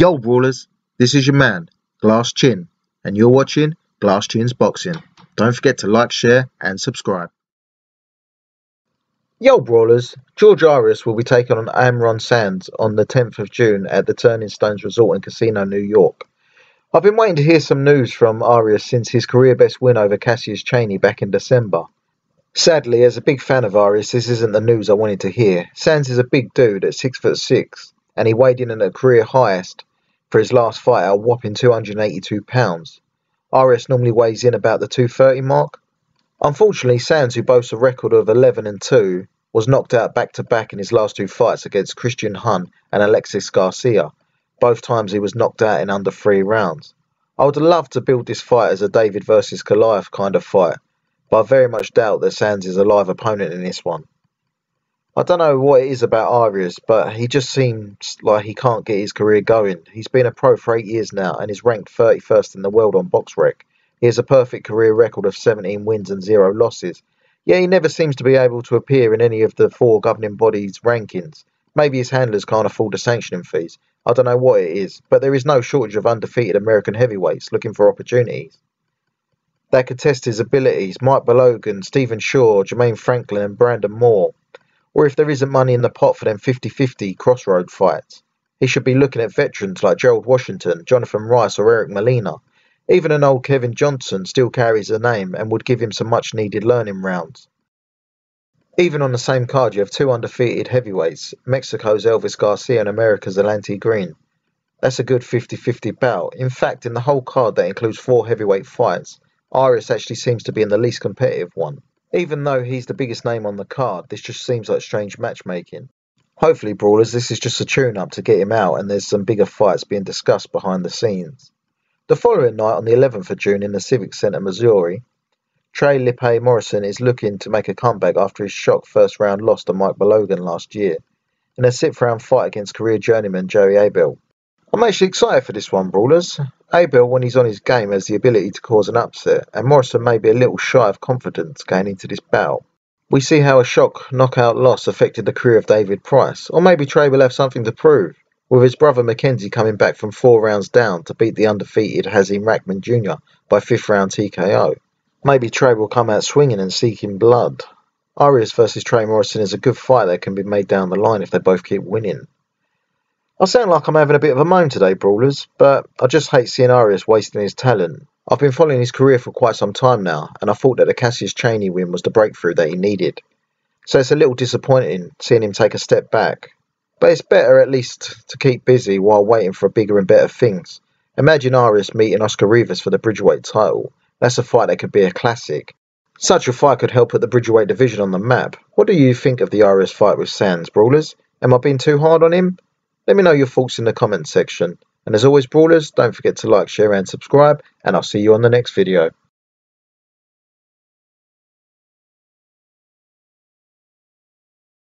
Yo Brawlers, this is your man, Glass Chin, and you're watching Glass Chin's Boxing. Don't forget to like, share and subscribe. Yo Brawlers, George Arias will be taking on Amron Sands on the 10th of June at the Turning Stones Resort and Casino, New York. I've been waiting to hear some news from Arias since his career best win over Cassius Chaney back in December. Sadly, as a big fan of Arias, this isn't the news I wanted to hear. Sands is a big dude at 6'6", and he weighed in at a career highest for his last fight at a whopping 282 pounds. Arias normally weighs in about the 230 mark. Unfortunately, Sands, who boasts a record of 11-2, was knocked out back-to-back in his last two fights against Christian Hun and Alexis Garcia. Both times he was knocked out in under 3 rounds. I would love to build this fight as a David versus Goliath kind of fight, but I very much doubt that Sands is a live opponent in this one. I don't know what it is about Arias, but he just seems like he can't get his career going. He's been a pro for 8 years now and is ranked 31st in the world on BoxRec. He has a perfect career record of 17 wins and 0 losses. Yet he never seems to be able to appear in any of the 4 governing bodies' rankings. Maybe his handlers can't afford the sanctioning fees. I don't know what it is, but there is no shortage of undefeated American heavyweights looking for opportunities that could test his abilities. Mike Balogan, Stephen Shaw, Jermaine Franklin and Brandon Moore. Or if there isn't money in the pot for them 50-50 crossroad fights, he should be looking at veterans like Gerald Washington, Jonathan Rice or Eric Molina. Even an old Kevin Johnson still carries a name and would give him some much needed learning rounds. Even on the same card you have 2 undefeated heavyweights, Mexico's Elvis Garcia and America's Alante Green. That's a good 50-50 bout. In fact, in the whole card that includes 4 heavyweight fights, Arias actually seems to be in the least competitive one. Even though he's the biggest name on the card, this just seems like strange matchmaking. Hopefully, Brawlers, this is just a tune-up to get him out and there's some bigger fights being discussed behind the scenes. The following night, on the 11th of June in the Civic Center, Missouri, Trey Lippe Morrison is looking to make a comeback after his shock first-round loss to Mike Balogan last year in a 6th-round fight against career journeyman Joey Abel. I'm actually excited for this one, Brawlers. Abel, when he's on his game, has the ability to cause an upset, and Morrison may be a little shy of confidence going into this bout. We see how a shock knockout loss affected the career of David Price, or maybe Trey will have something to prove, with his brother Mackenzie coming back from 4 rounds down to beat the undefeated Hazim Rahman Jr. by 5th round TKO. Maybe Trey will come out swinging and seeking blood. Arias versus Trey Morrison is a good fight that can be made down the line if they both keep winning. I sound like I'm having a bit of a moan today, Brawlers, but I just hate seeing Arias wasting his talent. I've been following his career for quite some time now, and I thought that the Cassius Chaney win was the breakthrough that he needed. So it's a little disappointing seeing him take a step back. But it's better at least to keep busy while waiting for bigger and better things. Imagine Arias meeting Oscar Rivas for the Bridgerweight title. That's a fight that could be a classic. Such a fight could help put the Bridgerweight division on the map. What do you think of the Arias fight with Sands, Brawlers? Am I being too hard on him? Let me know your thoughts in the comments section. And as always, Brawlers, don't forget to like, share and subscribe, and I'll see you on the next video.